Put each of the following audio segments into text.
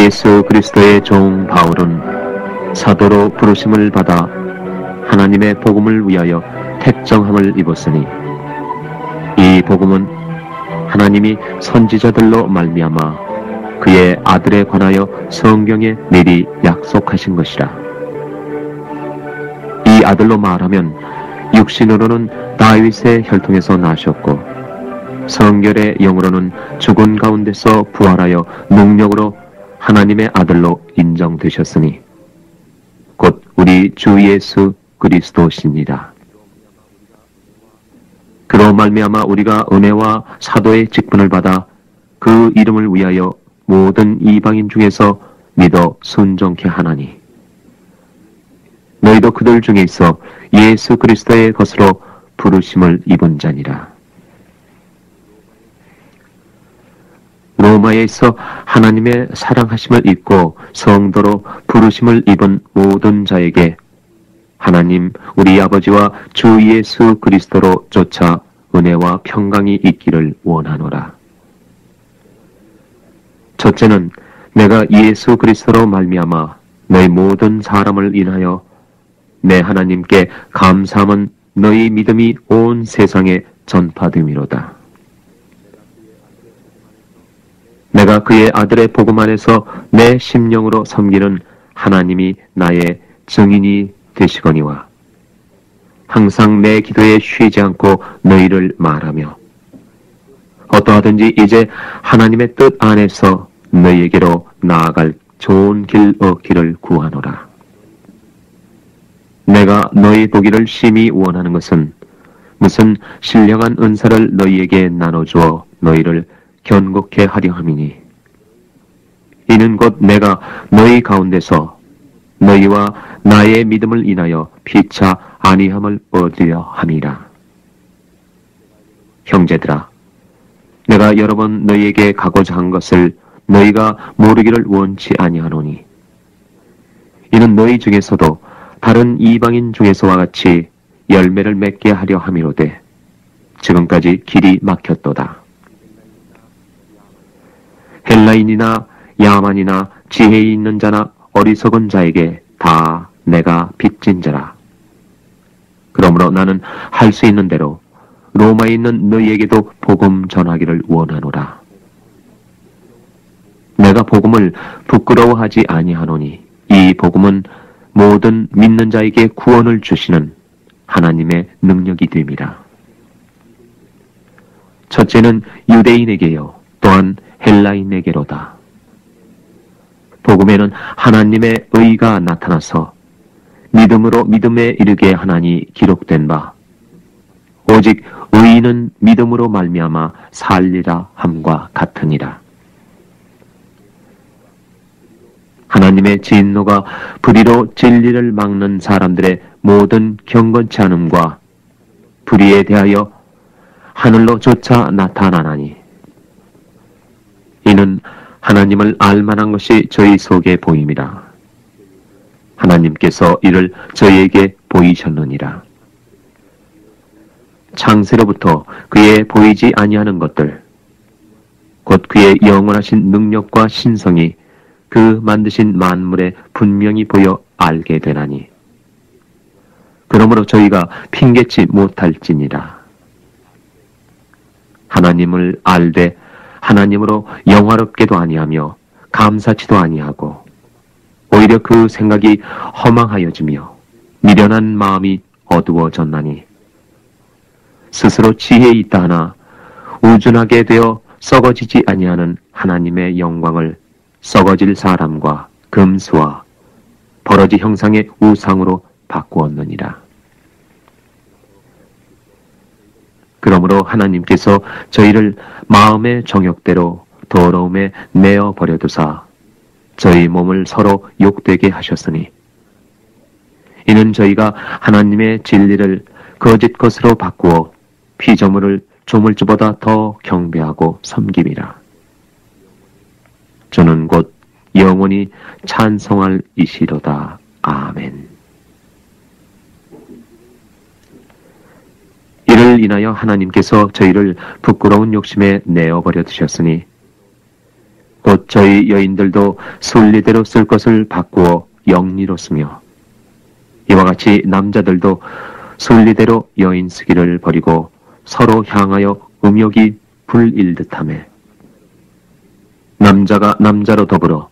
예수 그리스도의 종 바울은 사도로 부르심을 받아 하나님의 복음을 위하여 택정함을 입었으니 이 복음은 하나님이 선지자들로 말미암아 그의 아들에 관하여 성경에 미리 약속하신 것이라. 이 아들로 말하면 육신으로는 다윗의 혈통에서 나셨고 성결의 영으로는 죽은 가운데서 부활하여 능력으로 하나님의 아들로 인정되셨으니 곧 우리 주 예수 그리스도시니라. 그로 말미암아 우리가 은혜와 사도의 직분을 받아 그 이름을 위하여 모든 이방인 중에서 믿어 순종케 하나니 너희도 그들 중에 있어 예수 그리스도의 것으로 부르심을 입은 자니라. 로마에 있어 하나님의 사랑하심을 입고 성도로 부르심을 입은 모든 자에게 하나님 우리 아버지와 주 예수 그리스도로 쫓아 은혜와 평강이 있기를 원하노라. 첫째는 내가 예수 그리스도로 말미암아 너희 모든 사람을 인하여 내 하나님께 감사함은 너희 믿음이 온 세상에 전파됨이로다. 내가 그의 아들의 복음 안에서 내 심령으로 섬기는 하나님이 나의 증인이 되시거니와 항상 내 기도에 쉬지 않고 너희를 말하며 어떠하든지 이제 하나님의 뜻 안에서 너희에게로 나아갈 좋은 길 얻기를 구하노라. 내가 너희 보기를 심히 원하는 것은 무슨 신령한 은사를 너희에게 나눠주어 너희를 견고케 하려 함이니 이는 곧 내가 너희 가운데서 너희와 나의 믿음을 인하여 피차 아니함을 얻으려 함이라. 형제들아, 내가 여러 번 너희에게 가고자 한 것을 너희가 모르기를 원치 아니하노니 이는 너희 중에서도 다른 이방인 중에서와 같이 열매를 맺게 하려 함이로되 지금까지 길이 막혔도다. 헬라인이나 야만이나 지혜 있는 자나 어리석은 자에게 다 내가 빚진 자라. 그러므로 나는 할 수 있는 대로 로마에 있는 너희에게도 복음 전하기를 원하노라. 내가 복음을 부끄러워하지 아니하노니 이 복음은 모든 믿는 자에게 구원을 주시는 하나님의 능력이 됨이라. 첫째는 유대인에게요 또한 헬라인에게로다. 복음에는 하나님의 의가 나타나서 믿음으로 믿음에 이르게 하나니 기록된 바 오직 의인은 믿음으로 말미암아 살리라 함과 같으니라. 하나님의 진노가 불의로 진리를 막는 사람들의 모든 경건치 않음과 불의에 대하여 하늘로 조차 나타나나니 이는 하나님을 알만한 것이 저희 속에 보임이라. 하나님께서 이를 저희에게 보이셨느니라. 창세로부터 그의 보이지 아니하는 것들 곧 그의 영원하신 능력과 신성이 그 만드신 만물에 분명히 보여 알게 되나니 그러므로 저희가 핑계치 못할지니라. 하나님을 알되 하나님으로 영화롭게도 아니하며 감사치도 아니하고 오히려 그 생각이 허망하여지며 미련한 마음이 어두워졌나니 스스로 지혜 있다 하나 우준하게 되어 썩어지지 아니하는 하나님의 영광을 썩어질 사람과 금수와 버러지 형상의 우상으로 바꾸었느니라. 그러므로 하나님께서 저희를 마음의 정욕대로 더러움에 내어 버려두사 저희 몸을 서로 욕되게 하셨으니 이는 저희가 하나님의 진리를 거짓 것으로 바꾸어 피조물을 조물주보다 더 경배하고 섬김이라. 저는 곧 영원히 찬송할 이시로다. 아멘. 이를 인하여 하나님께서 저희를 부끄러운 욕심에 내어버려 두셨으니 곧 저희 여인들도 순리대로 쓸 것을 바꾸어 영리로 쓰며 이와 같이 남자들도 순리대로 여인 쓰기를 버리고 서로 향하여 음욕이 불일 듯하며 남자가 남자로 더불어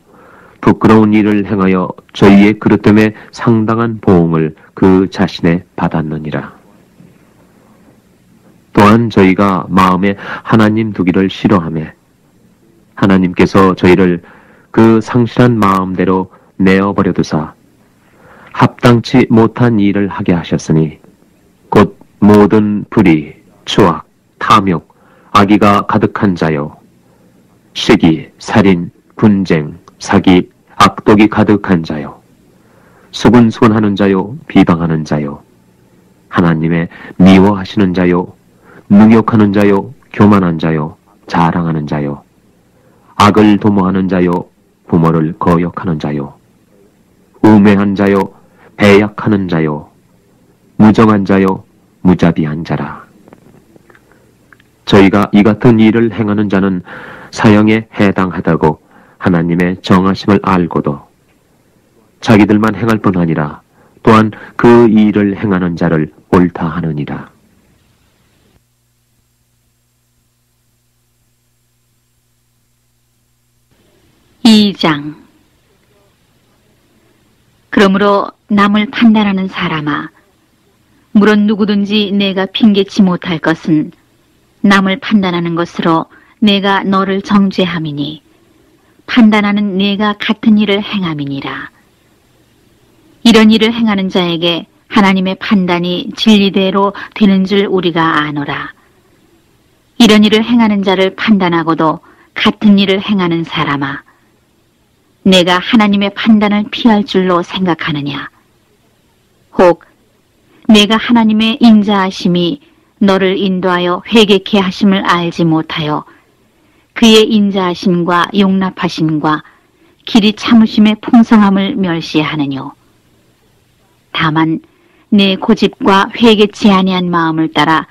부끄러운 일을 행하여 저희의 그릇됨에 상당한 보응을 그 자신에 받았느니라. 또한 저희가 마음에 하나님 두기를 싫어하며 하나님께서 저희를 그 상실한 마음대로 내어버려 두사 합당치 못한 일을 하게 하셨으니 곧 모든 불의, 추악, 탐욕, 악의가 가득한 자요 시기, 살인, 분쟁, 사기, 악독이 가득한 자요 수군수군하는 자요 비방하는 자요 하나님의 미워하시는 자요 능욕하는 자요 교만한 자요 자랑하는 자요 악을 도모하는 자요 부모를 거역하는 자요 우매한 자요 배약하는 자요 무정한 자요 무자비한 자라. 저희가 이 같은 일을 행하는 자는 사형에 해당하다고 하나님의 정하심을 알고도 자기들만 행할 뿐 아니라 또한 그 일을 행하는 자를 옳다 하느니라. 이 장. 그러므로 남을 판단하는 사람아, 물론 누구든지 내가 핑계치 못할 것은 남을 판단하는 것으로 내가 너를 정죄함이니 판단하는 내가 같은 일을 행함이니라. 이런 일을 행하는 자에게 하나님의 판단이 진리대로 되는 줄 우리가 아노라. 이런 일을 행하는 자를 판단하고도 같은 일을 행하는 사람아, 내가 하나님의 판단을 피할 줄로 생각하느냐? 혹 내가 하나님의 인자하심이 너를 인도하여 회개케 하심을 알지 못하여 그의 인자하심과 용납하심과 길이 참으심의 풍성함을 멸시하느뇨. 다만 내 고집과 회개치 아니한 마음을 따라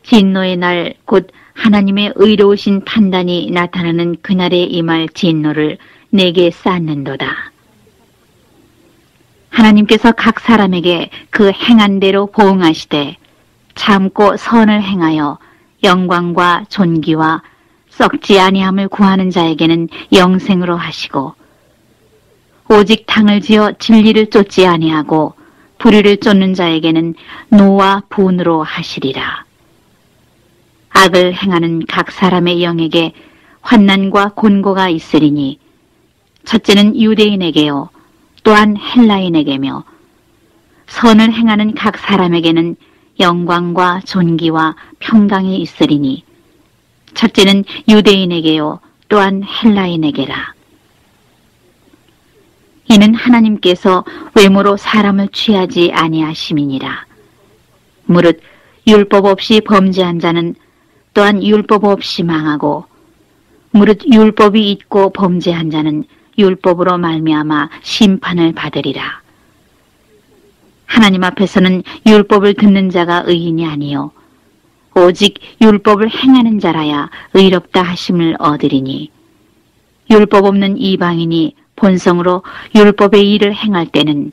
진노의 날 곧 하나님의 의로우신 판단이 나타나는 그날에 임할 진노를 내게 쌓는도다. 하나님께서 각 사람에게 그 행한 대로 보응하시되 참고 선을 행하여 영광과 존귀와 썩지 아니함을 구하는 자에게는 영생으로 하시고 오직 당을 지어 진리를 쫓지 아니하고 불의를 쫓는 자에게는 노와 분으로 하시리라. 악을 행하는 각 사람의 영에게 환난과 곤고가 있으리니 첫째는 유대인에게요 또한 헬라인에게며 선을 행하는 각 사람에게는 영광과 존귀와 평강이 있으리니 첫째는 유대인에게요 또한 헬라인에게라. 이는 하나님께서 외모로 사람을 취하지 아니하심이니라. 무릇 율법 없이 범죄한 자는 또한 율법 없이 망하고 무릇 율법이 있고 범죄한 자는 율법으로 말미암아 심판을 받으리라. 하나님 앞에서는 율법을 듣는 자가 의인이 아니요 오직 율법을 행하는 자라야 의롭다 하심을 얻으리니 율법 없는 이방인이 본성으로 율법의 일을 행할 때는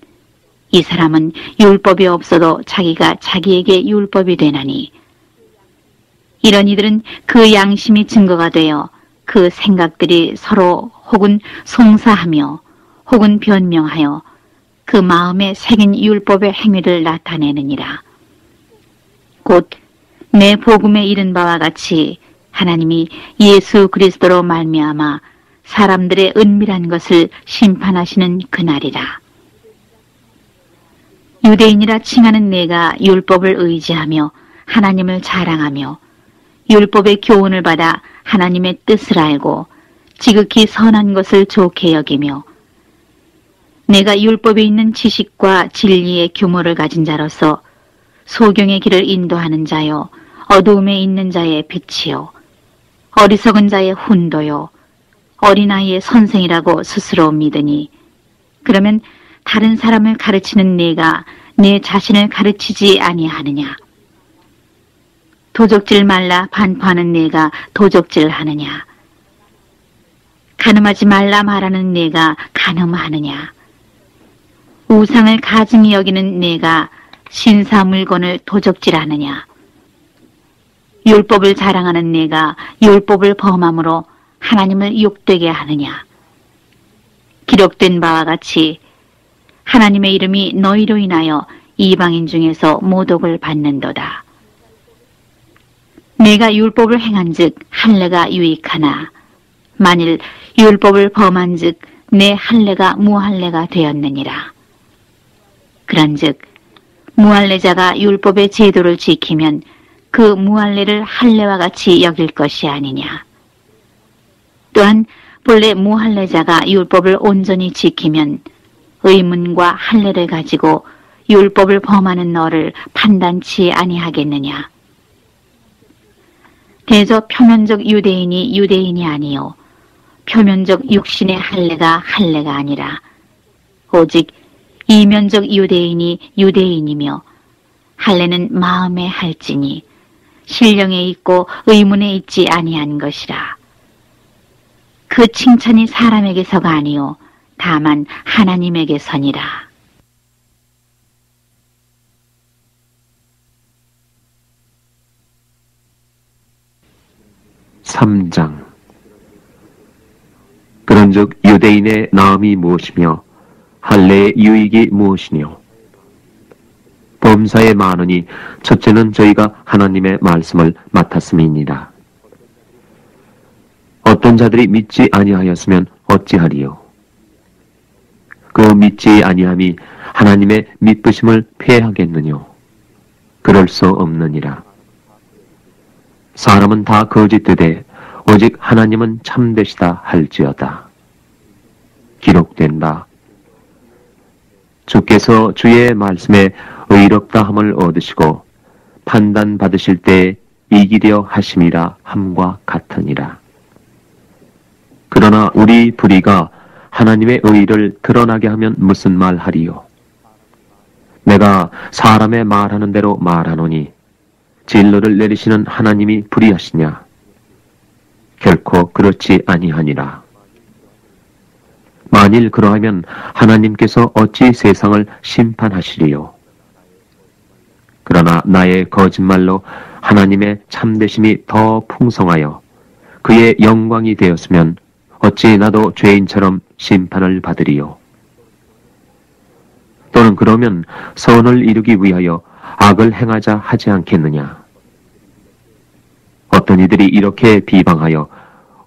이 사람은 율법이 없어도 자기가 자기에게 율법이 되나니 이런 이들은 그 양심이 증거가 되어 그 생각들이 서로 혹은 송사하며 혹은 변명하여 그 마음에 새긴 율법의 행위를 나타내느니라. 곧 내 복음에 이른 바와 같이 하나님이 예수 그리스도로 말미암아 사람들의 은밀한 것을 심판하시는 그날이라. 유대인이라 칭하는 내가 율법을 의지하며 하나님을 자랑하며 율법의 교훈을 받아 하나님의 뜻을 알고 지극히 선한 것을 좋게 여기며 내가 율법에 있는 지식과 진리의 규모를 가진 자로서 소경의 길을 인도하는 자요 어두움에 있는 자의 빛이요 어리석은 자의 훈도요 어린아이의 선생이라고 스스로 믿으니 그러면 다른 사람을 가르치는 내가 내 자신을 가르치지 아니하느냐? 도적질 말라 반포하는 내가 도적질하느냐? 간음하지 말라 말하는 내가 간음하느냐? 우상을 가증히 여기는 내가 신사 물건을 도적질하느냐? 율법을 자랑하는 내가 율법을 범함으로 하나님을 욕되게 하느냐? 기록된 바와 같이 하나님의 이름이 너희로 인하여 이방인 중에서 모독을 받는도다. 내가 율법을 행한즉 할례가 유익하나 만일 율법을 범한즉 내 할례가 무할례가 되었느니라. 그런즉 무할례자가 율법의 제도를 지키면 그 무할례를 할례와 같이 여길 것이 아니냐. 또한 본래 무할례자가 율법을 온전히 지키면 의문과 할례를 가지고 율법을 범하는 너를 판단치 아니하겠느냐. 대저 표면적 유대인이 유대인이 아니요 표면적 육신의 할례가 할례가 아니라 오직 이면적 유대인이 유대인이며 할례는 마음에 할지니 신령에 있고 의문에 있지 아니한 것이라. 그 칭찬이 사람에게서가 아니요 다만 하나님에게서니라. 3장. 그런즉 유대인의 나음이 무엇이며 할례의 유익이 무엇이뇨? 범사에 많으니 첫째는 저희가 하나님의 말씀을 맡았음이니라. 어떤 자들이 믿지 아니하였으면 어찌하리요? 그 믿지 아니함이 하나님의 믿으심을 폐하겠느뇨? 그럴 수 없느니라. 사람은 다 거짓되되 오직 하나님은 참되시다 할지어다. 기록된 바 주께서 주의 말씀에 의롭다함을 얻으시고 판단받으실 때 이기려 하심이라 함과 같으니라. 그러나 우리 불의가 하나님의 의를 드러나게 하면 무슨 말하리요? 내가 사람의 말하는 대로 말하노니 진로를 내리시는 하나님이 불의하시냐? 결코 그렇지 아니하니라. 만일 그러하면 하나님께서 어찌 세상을 심판하시리요? 그러나 나의 거짓말로 하나님의 참되심이 더 풍성하여 그의 영광이 되었으면 어찌 나도 죄인처럼 심판을 받으리요? 또는 그러면 선을 이루기 위하여 악을 행하자 하지 않겠느냐? 어떤 이들이 이렇게 비방하여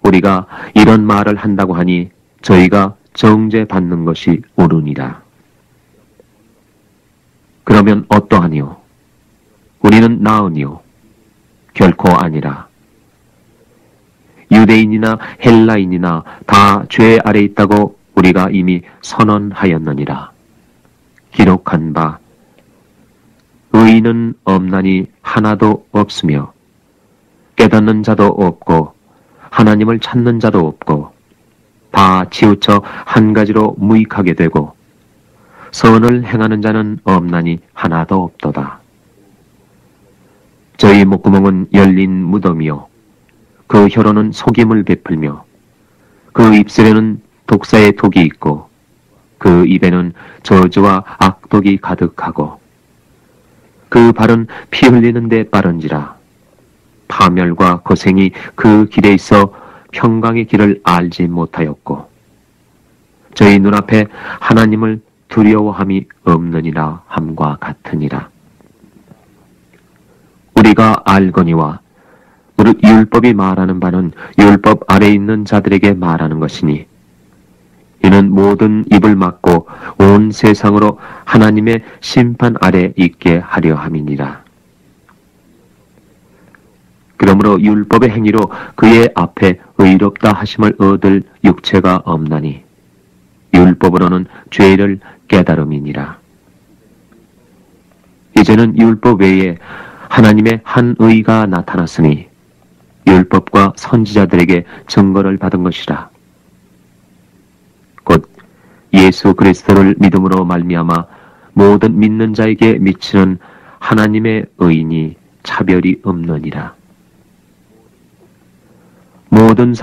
우리가 이런 말을 한다고 하니 저희가 정죄받는 것이 옳으니라. 그러면 어떠하니요? 우리는 나으니요? 결코 아니라. 유대인이나 헬라인이나 다 죄 아래 있다고 우리가 이미 선언하였느니라. 기록한 바 의인은 없나니 하나도 없으며 깨닫는 자도 없고 하나님을 찾는 자도 없고 다 치우쳐 한 가지로 무익하게 되고 선을 행하는 자는 없나니 하나도 없도다. 저희 목구멍은 열린 무덤이요 그 혀로는 속임을 베풀며 그 입술에는 독사의 독이 있고 그 입에는 저주와 악독이 가득하고 그 발은 피 흘리는 데 빠른지라. 파멸과 고생이 그 길에 있어 평강의 길을 알지 못하였고 저희 눈앞에 하나님을 두려워함이 없느니라 함과 같으니라. 우리가 알거니와 무릇 율법이 말하는 바는 율법 아래 있는 자들에게 말하는 것이니 이는 모든 입을 막고 온 세상으로 하나님의 심판 아래 있게 하려 함이니라. 그러므로 율법의 행위로 그의 앞에 의롭다 하심을 얻을 육체가 없나니 율법으로는 죄를 깨달음이니라. 이제는 율법 외에 하나님의 한 의가 나타났으니 율법과 선지자들에게 증거를 받은 것이라. 곧 예수 그리스도를 믿음으로 말미암아 모든 믿는 자에게 미치는 하나님의 의인이 차별이 없느니라. 모든